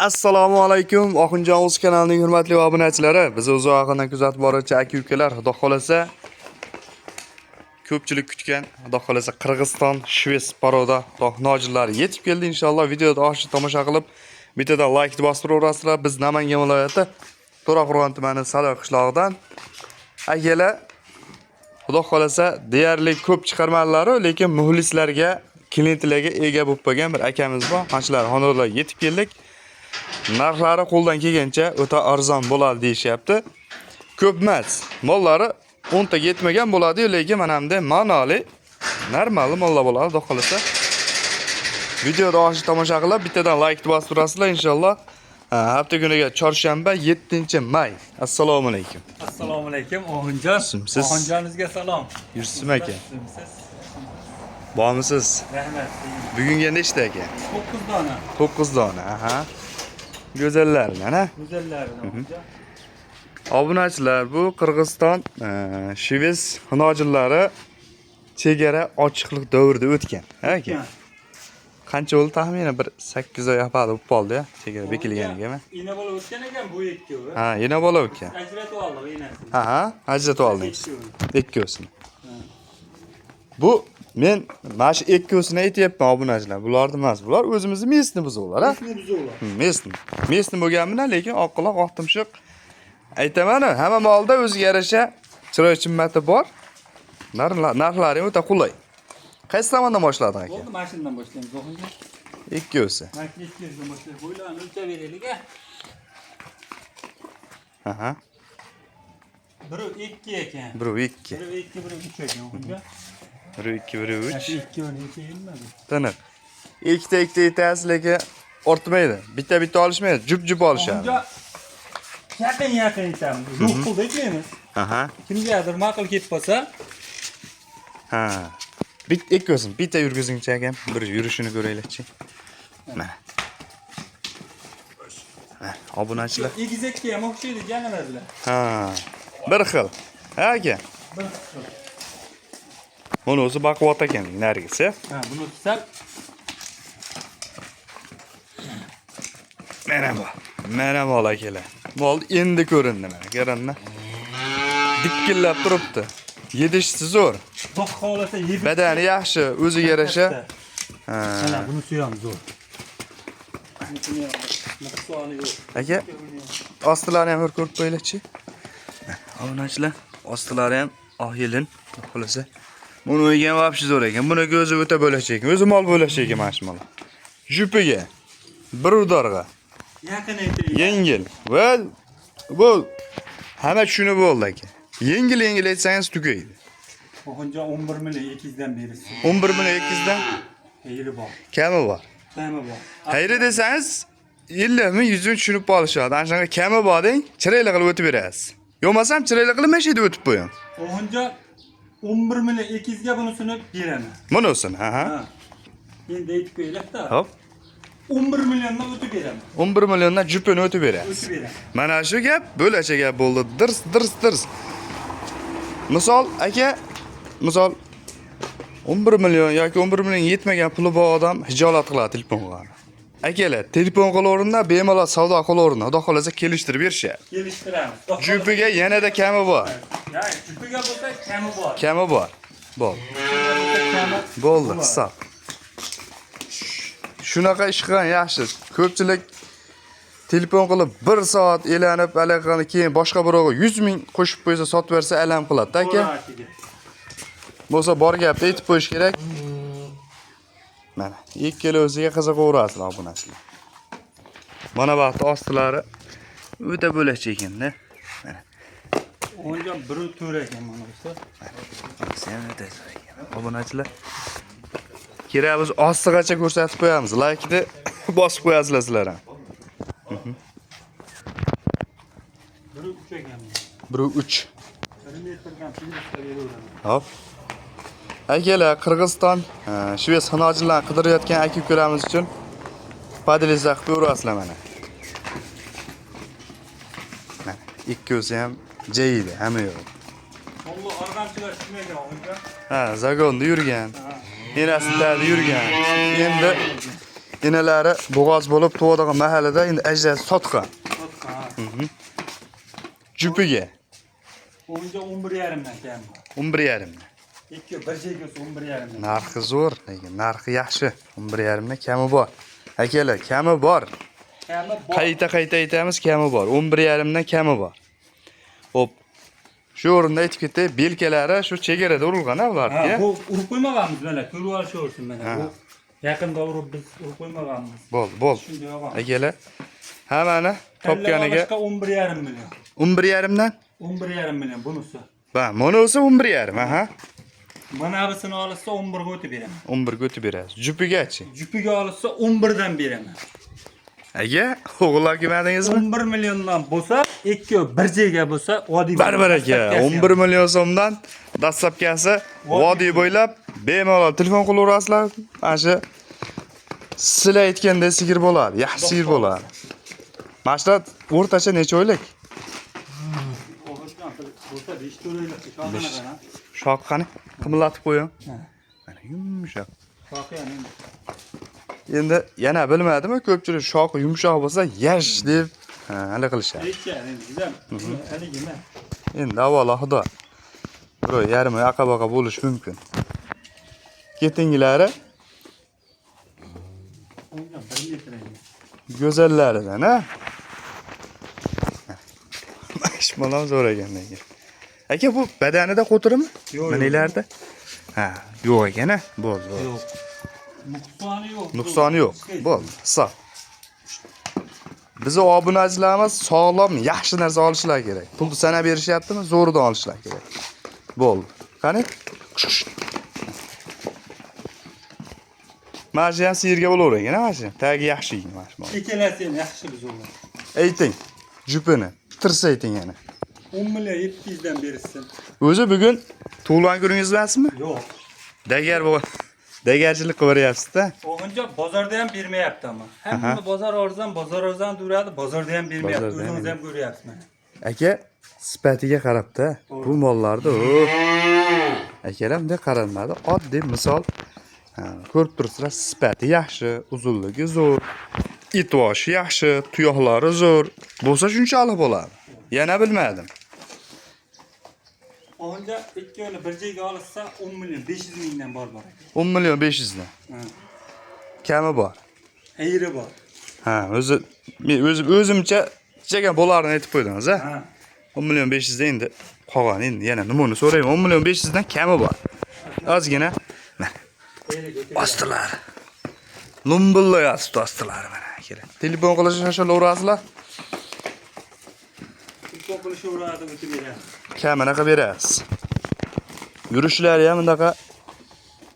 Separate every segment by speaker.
Speaker 1: Assalomu alaykum. Oxunjon o'z kanalining hurmatli obunachilari. Biz uzoqdan kuzatib boruvchi aka-ukalar, xudo xolasa ko'pchilik kutgan, xudo xolasa Qirg'iziston Shves paroda nojillar yetib keldi inshaalloh. Videoda oshni tomosha qilib, bittadan like bosib turaverasizlar. Biz Namangan viloyati To'raqo'rg'on tumani Salo qishlog'idan akalar xudo xolasa deyarli ko'p chiqarmalari, lekin muxlislarga, klientlarga ega bo'lib qolgan bir akamiz bor. Qanchalar honorlar yetib keldik. Narxlari qo'ldan kelgancha o'ta arzon bo'ladi deyishyapti. Ko'p emas. Mollari 10 ta yetmagan bo'ladi, lekin mana bunday ma'noli, normal mollar bo'ladi, xudo xolasa. Videoda oshni tomosha qilib, bittadan like bosib turasizlar inshaalloh. Hafta kuniga chorshanba 7-may. Assalomu alaykum.
Speaker 2: Assalomu alaykum Oxunjon. Oxunjoningizga salom.
Speaker 1: Yursim aka. Bormisiz?
Speaker 2: Rahmat.
Speaker 1: Bugunga nechta aka?
Speaker 2: 9 dona.
Speaker 1: 9 dona. Aha. Go'zallar mana.
Speaker 2: Go'zallar.
Speaker 1: Obunachilar, bu Qirg'iziston Shves xonojillari chegara ochiqlik davrida o'tgan. Aka. Qancha bo'ldi taxminan? Bir 8 oy apali bo'lib qoldi-ya, chegara bekilganiga.
Speaker 2: Ina bola o'tgan ekan bu ikkovi.
Speaker 1: Ha, ina bola o'tgan.
Speaker 2: Ajratib oldik inasini.
Speaker 1: Ha, ajratib oldingiz. Ikkovsini. Bu men mana shu ikkovsini aytyapman obunachilar. Bularni emas, bular o'zimizning mesni buzoqlar, ha?
Speaker 2: Mesni buzoqlar.
Speaker 1: Mesni. Mesni bo'lganmidan, lekin oqquloq, oqtumshuq. Aytaman, hamma molda o'ziga yarasha chiroy chimmati bor. Narxlari o'ta qulay. Qaysi tomondan boshlading aka?
Speaker 2: Bo'ldi, mashinadan boshlaymiz Oxunjon.
Speaker 1: Ikkovsi.
Speaker 2: Mashina ikkovsidan boshlaymiz. Bo'ylarni o'lchab beraylik-a.
Speaker 1: Aha.
Speaker 2: 1-2 ekan.
Speaker 1: 1-2.
Speaker 2: 1-2, 1-3 ekan Oxunjon.
Speaker 1: 1-2, 1-3.
Speaker 2: 2 o'n 2 yilmadi.
Speaker 1: Tiniq. Ikkita yetasiz, lekin ortmaydi. Bitta olishmaydi, jup olishadi.
Speaker 2: Oxunjon yaqin aytamiz. Yo'q qildi aytmaymiz.
Speaker 1: Aha.
Speaker 2: Kimgadir ma'qul ketib qolsa,
Speaker 1: Ha. Ikkosin, bitta yurgizingchi akam, bir yurishini ko'raylikchi. Mana. Obunachilar.
Speaker 2: egizakka ham o'xshaydi janalar bilan.
Speaker 1: Ha. Bir xil. Ha aka.
Speaker 2: Bir xil.
Speaker 1: Buni o'zi baquvvat ekan, nargisi.
Speaker 2: Ha, buni sal
Speaker 1: Mana bu akalar. Mol endi ko'rindi mana, ko'rinmi? Dikkillab turibdi. Yedishsi zo'r.
Speaker 2: Xudo xolasa yeb.
Speaker 1: Badani yaxshi, o'ziga yarasha. Ha.
Speaker 2: Mana bunisi ham zo'r. Bunisini ham nuqsoni yo'q.
Speaker 1: Aka, ostilarini ham ko'rib qo'yinglar-chi. Obunachilar, ostilari ham oq yelin, xolasa. Buni o'ygan vobshi zo'r ekan. Buni ko'zi o'ta bo'lakcha ekan. O'zi mol bo'lakcha ekan mana shu mol. Jupiga, bir udorga.
Speaker 2: Yaqin ayting.
Speaker 1: Yengil. Va bu hamma shuni bo'ldi aka. Yengil aytsangiz tugaydi.
Speaker 2: Oxunjon 11 million 200 dan berasiz.
Speaker 1: 11 million 200 dan
Speaker 2: Hayri bor.
Speaker 1: kami bor.
Speaker 2: Kami bor.
Speaker 1: Hayri desangiz 50 ming 100 ming tushunib qolishadi. Ana shunga kami bor deng, chiroyli qilib o'tib berasiz. Yo'qmasam chiroyli qilib mashina o'tib qo'ying.
Speaker 2: Oxunjon 11 million 200 ga bunisini beraman.
Speaker 1: Bunisini, ha.
Speaker 2: Endi aytib qo'yinglar-da.
Speaker 1: Hop.
Speaker 2: 11 milliondan o'tib beraman.
Speaker 1: 11 milliondan jupini o'tib berasiz.
Speaker 2: O'tib beraman.
Speaker 1: Mana shu gap bo'lacha gap bo'ldi. Dirs. Misol aka, 11 million yoki 11 million yetmagan puli bor odam hijolat qiladi telefon qiladi. Akalar, telefon qilaveringda, bemalol savdo qilaveringda, xudo xolasa kelishtirib berishadi.
Speaker 2: Kelishtiramiz.
Speaker 1: Jupiga yanada kami bor.
Speaker 2: Ya'ni jupiga bo'lsa kami bor.
Speaker 1: Kami bor. Bo'ldi, hisob. Shunaqa ish qilgan yaxshi. Ko'pchilik telefon qilib 1 soat elanib, alaqani keyin boshqa birovga 100 ming qo'shib qo'ysa, sotib bersa alam qiladi, aka. Bo'lsa bor gapni aytib qo'yish kerak. Mana, ikkala o'ziga qiziqaverasizlar obunachilar. Mana vaqt ostilari o'ta bo'lakcha ekanda. Mana.
Speaker 2: O'nga 1.4 ekan mana bo'lsa.
Speaker 1: Sen o'ta zo'r ekan. Obunachilar. Kerak biz ostigacha ko'rsatib qo'yamiz. Like-ni bosib qo'yasizlar sizlar ham.
Speaker 2: 1.3 ekan.
Speaker 1: 1.3.
Speaker 2: 1 metrdan plyusga beraveraman.
Speaker 1: Hop. Akalar, Qirg'iziston Shves xonojillarni qidirayotgan aka-ukalarimiz uchun podeliza qilib ko'rasizlar mana. Mana, ikkosi ham jayidi, hamma yo'q.
Speaker 2: Alloh organchilar tushmagan Oxunjon.
Speaker 1: Ha, zagonda yurgan. Enasida yurgan. Endi Enelari bo'g'oz bo'lib tug'adigan mahallada endi ajrat sotgan. Jupiga
Speaker 2: O'nga 11,5 dan kam.
Speaker 1: 11,5 dan.
Speaker 2: 2 bir joyga 11,5 dan.
Speaker 1: Narxi zo'r, lekin narxi yaxshi. 11,5 dan kami bor. Akalar, kami bor.
Speaker 2: Kami bor.
Speaker 1: Qayta aytamiz, kami bor. 11,5 dan kami bor. Xo'p. Shu o'rinda aytib ketay, belkalari shu chegarada urilgan-a ularga.
Speaker 2: Bu urib qo'ymaganmiz mana, ko'rib olishaversin mana. Bu yaqinda urib biz urib qo'ymaganmiz.
Speaker 1: Bo'l.
Speaker 2: Shunday olgan.
Speaker 1: Akalar, hammani topganiga
Speaker 2: 11,5 million.
Speaker 1: 11,5 dan.
Speaker 2: 11,5 million bunisi.
Speaker 1: Va, monisi 11,5, aha.
Speaker 2: Mana bisini olsa 11 ga o'tib beraman.
Speaker 1: 11 ga o'tib berasiz. Jupigachi.
Speaker 2: Jupiga olsa 11 dan beraman.
Speaker 1: Aka, o'g'illar kelmadingizmi?
Speaker 2: 11 milliondan bo'lsa, ikkovi bir joyga bo'lsa, vodiy
Speaker 1: Barbar aka, 11 million so'mdan dastlabkasi vodiy bo'ylab bemalol telefon qilaverasizlar. Mana shu sizlar aytgandek sigir bo'ladi, yaxshi sigir bo'ladi. Mana shu o'rtacha necha oylik?
Speaker 2: Bo'lsa 5 to'raylik shoqanaqa.
Speaker 1: Shoqqani qimillatib qo'ying. Mana yumshoq.
Speaker 2: Shoqiyam endi.
Speaker 1: Endi yana bilmadimmi, ko'pchilik shoqi yumshoq bo'lsa, yash deb hali qilishadi.
Speaker 2: Aytcha, endi bizam haligina.
Speaker 1: Endi avvalo xudo. Bir yarim aqabaqa bo'lish mumkin. Ketingilari
Speaker 2: O'nga 1 metr edi.
Speaker 1: go'zallaridan, ha? Mashmalam zo'r ekan lekin. Aka, bu badanida qo'tirimi?
Speaker 2: Yo'q.
Speaker 1: Manilarda? Ha, yo'q ekan-a? Bo'ldi.
Speaker 2: Yo'q. Nuqsoni yo'q.
Speaker 1: Nuqsoni yo'q. Bo'ldi. Hisob. Bizi obunachilarimiz sog'lom, yaxshi narsa olishlar kerak. Pulni sanab berishyaptimi? Zo'ridan olishlar kerak. Bo'ldi. Qani? Mana shu ham sirga bo'lavergan, mana shu. Tagi yaxshi ekan mana shu.
Speaker 2: Ikkalasi ham yaxshi bizlar.
Speaker 1: Ayting, jupini tirsa ayting yana.
Speaker 2: 10 million 700 dan berishsin.
Speaker 1: O'zi bugun tug'ilgan kuningiz emasmi?
Speaker 2: Yo'q.
Speaker 1: Dagar bo'l. Dagarchilik qilyapsiz-da.
Speaker 2: O'g'incha bozorda ham bermayapti ama. Hamma bozor arzon turadi, bozorda ham bermayapti.
Speaker 1: Bozorda ham
Speaker 2: O'zingiz ham ko'ryapsiz mana.
Speaker 1: Aka, sifatiga qarabda, bu mollarda akalar bunday qaranmadi. Oddiy misol, ko'rib turibsizlar, sifati yaxshi, uzunligi zo'r, itvoshi yaxshi, tuyoqlari zo'r. Bo'lsa shunchalik bo'ladi. Yana bilmadim.
Speaker 2: O'g'incha ikkovini bir joyga olsa 10 million 500 mingdan bor.
Speaker 1: 10 million 500 dan. Kami bor.
Speaker 2: Ayri bor.
Speaker 1: Ha, o'zimcha chegan bo'larini aytib qo'ydingiz, ha? 10 million 500 dan endi qolgan endi yana nimani so'rayman. 10 million 500 dan kami bor. Ozgina ostilar. Lumbullayapti ostilar mana kerak. Telefon qilishni shoshilaverasizlar.
Speaker 2: Telefon qilishaveradi, o'tib beradi.
Speaker 1: Kamini qilib berasiz. Yurishlari ham bundaqa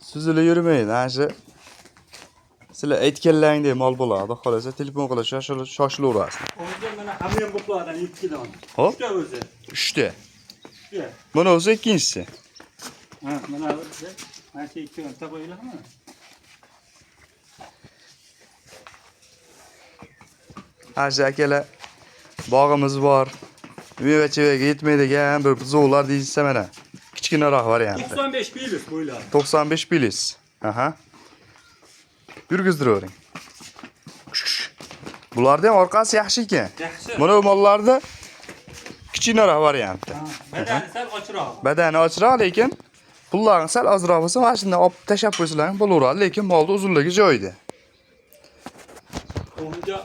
Speaker 1: suzilib yurmaydi. Ana shu sizlar aytganlaringdek mol bo'ladi. Xolasa telefon qilish shoshilaverasiz.
Speaker 2: O'g'incha mana hamyon bo'plardan 2 don.
Speaker 1: Hop.
Speaker 2: 3 ta o'zi.
Speaker 1: 3 ta.
Speaker 2: 3 ta.
Speaker 1: Mana o'zi ikkinchisi.
Speaker 2: Ha, mana o'zi. Mana shu ikkovini qo'yinglarmi?
Speaker 1: Ha, akalar bog'imiz bor. Meva-chevaga yetmaydigan bir buzovlar deysiz mana. Kichkinaroq varianti.
Speaker 2: 95 pilis bo'ylar.
Speaker 1: 95 pilis. Aha. Yurgizdiravering. Bularda ham orqasi yaxshi ekan.
Speaker 2: Yaxshi.
Speaker 1: Mana bu mollarda kichkinaroq varianti.
Speaker 2: Badani sal ochroq.
Speaker 1: Badani ochroq, lekin pullaring sal ozroq bo'lsa, mana shunday olib tashab qo'ysalaring bo'laveradi, lekin molning uzunligi joyida.
Speaker 2: O'g'incha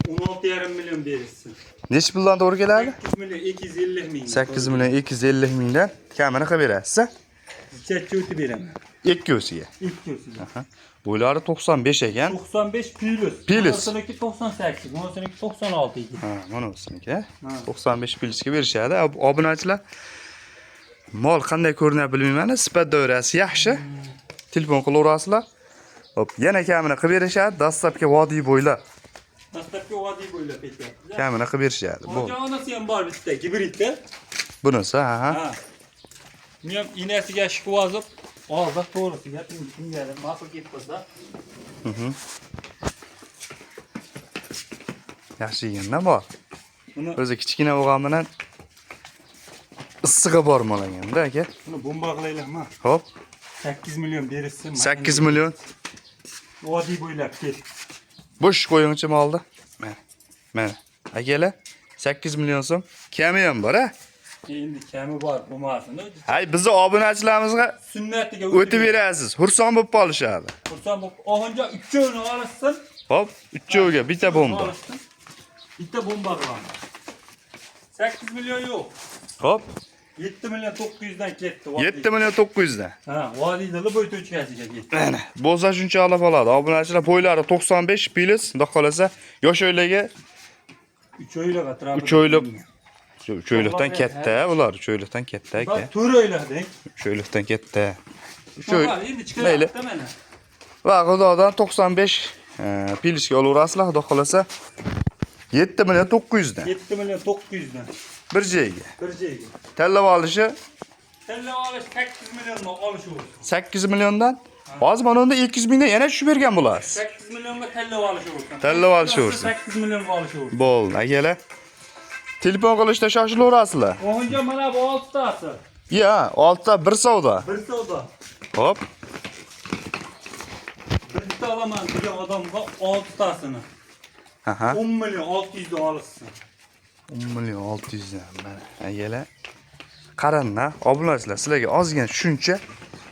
Speaker 2: 16,5 million berishsin.
Speaker 1: Necha puldan to'g'ri keladi?
Speaker 2: 8 million 250 ming.
Speaker 1: 8 million 250 mingdan kamini qilib berasiz.
Speaker 2: Chacha o'tib beraman.
Speaker 1: Ikkosiga.
Speaker 2: Ikkosiga.
Speaker 1: Aha. Bo'ylari 95 ekan.
Speaker 2: 95 pilis.
Speaker 1: Pilis.
Speaker 2: Buniki 98, buniki 96 ekan.
Speaker 1: Ha, mana o'siniki. 95 pilisga berishadi. Obunachilar mol qanday ko'rinadi bilmayman, sifat doirasi yaxshi. Telefon qilaverasizlar. Hop, yana kamini qilib berishadi. Dastlabki vodiy bo'ylab.
Speaker 2: Dastlabki vodiy bo'ylab ketyapti.
Speaker 1: Kamini qilib berishadi. Bu.
Speaker 2: Onasi ham bor bitta gibridda.
Speaker 1: Bunisi, ha.
Speaker 2: Ha. Men ham inasiga shikvozib, oldi to'g'risiga tingadim, ma'qul kelib qolsa.
Speaker 1: Yaxshi yig'indan bor.
Speaker 2: Buni
Speaker 1: O'zi kichkina bo'lgan bilan issig'i bor molaganda aka.
Speaker 2: buni bomba qilaylikmi?
Speaker 1: Hop,
Speaker 2: 8 million berishsin.
Speaker 1: 8 million.
Speaker 2: Vodiy bo'ylab ket.
Speaker 1: Boş qo'yingchi molni. Mana. Akalar 8 million so'm. Kami ham bor, ha?
Speaker 2: Endi kami bor, bo'lmasin.
Speaker 1: Hay, bizni obunachilarimizga
Speaker 2: Sunnatiga
Speaker 1: o'tib berasiz. Xursand bo'lib qolishadi.
Speaker 2: Xursand bo'lib, oxunja 3 o'yini olishsin.
Speaker 1: Hop, 3 bitta bomba.
Speaker 2: Bitta bomba qilamiz. 8 million yo'q.
Speaker 1: Hop,
Speaker 2: 7 million 900 dan ketdi.
Speaker 1: 7 million 900 dan.
Speaker 2: Ha, vodiyda bo'ytovchasiga ketdi.
Speaker 1: Mana, bo'lsa shuncha olib oladi. Obunachilar bo'ylari 95 plus, xudo xolasa, yosh o'ylarga
Speaker 2: 3 oylik atrofi.
Speaker 1: 3 oylik. 3 oylikdan katta ular, 3 oylikdan katta aka.
Speaker 2: 4 oylikdan.
Speaker 1: 3 oylikdan katta. 3
Speaker 2: Mayli.
Speaker 1: oylik.
Speaker 2: Endi chiqaryapti mana.
Speaker 1: Va xudodan 95 pilishga olaverasizlar, xudo xolasa. 7 million 900 dan.
Speaker 2: 7 million 900 dan.
Speaker 1: Bir joyga.
Speaker 2: Bir joyga.
Speaker 1: Tanlab olishi
Speaker 2: Tanlab olish 8 milliondan olish o'zi.
Speaker 1: 8 milliondan. Hozir mana unda 200 mingdan yana tushib bergan bo'lasiz.
Speaker 2: 8 millionga tanlab olish o'zi.
Speaker 1: Tanlab olish o'zi.
Speaker 2: 8 millionga olish o'zi.
Speaker 1: Bo'ldi, akalar. Telefon qilishda shoshilaverasizlar.
Speaker 2: Oxunja mana bu 6 tasi.
Speaker 1: Ya, 6 ta 1 savdo.
Speaker 2: Bir savdo.
Speaker 1: Hop.
Speaker 2: Bitta olaman degan odamga 6 tasini.
Speaker 1: Aha.
Speaker 2: 10 million 600 dan olishsin.
Speaker 1: 10 million 600 dan. Mana, akalar. Qarang-na, obunachilar, sizlarga ozgina tushuncha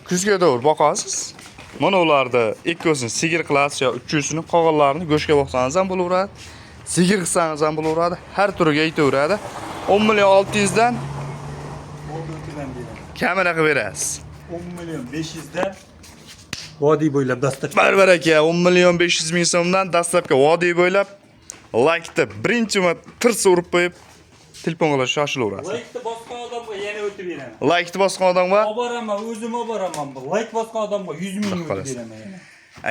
Speaker 1: kuzga doğru boqasiz. Mana ularda ikkosini sigir qilasiz yo uchusini qog'onlarini go'shtga boqsangiz ham bo'laveradi. Sigir qilsangiz ham bo'laveradi. Har turiga aytaveradi. 10 million 600 dan kamera qilib berasiz.
Speaker 2: 10 million 500 dan vodiy bo'ylab dastlab.
Speaker 1: Barbar aka, 10 million 500 ming so'mdan dastlabki vodiy bo'ylab like-ni birinchi marta tirsa urib qo'yib telefon qilish shoshilaverasiz.
Speaker 2: Like bosgan odamga yana o'tib beraman.
Speaker 1: Like-ni bosgan odamga
Speaker 2: Oboraman, o'zim oboraman. Like bosgan odamga 100 ming o'tib beraman yana.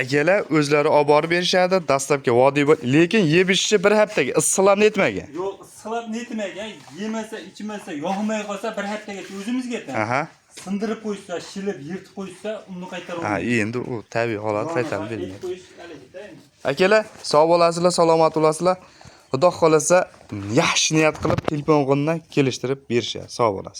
Speaker 1: akalar o'zlari olib borib berishadi. Dastlabki vodiy lekin yeb ichishi bir haftaga issiqlab netmagan.
Speaker 2: Yo'q, issiqlab netmagan, yemasa, ichmasa, yoqmay qolsa bir haftaga o'zimizga yetadi.
Speaker 1: Aha.
Speaker 2: Sindirib qo'ysa, shilib, yirtib qo'ysa, uni qaytarib
Speaker 1: Ha,
Speaker 2: olmaydi.
Speaker 1: endi u tabiiy holat qaytarib bermaydi.
Speaker 2: Qo'yish harakati endi.
Speaker 1: Akalar, sog' bo'lasizlar, salomat bo'lasizlar. Xudo xolasa yaxshi niyat qilib telefon qilib kelishtirib berishadi. Sog' bo'lasizlar.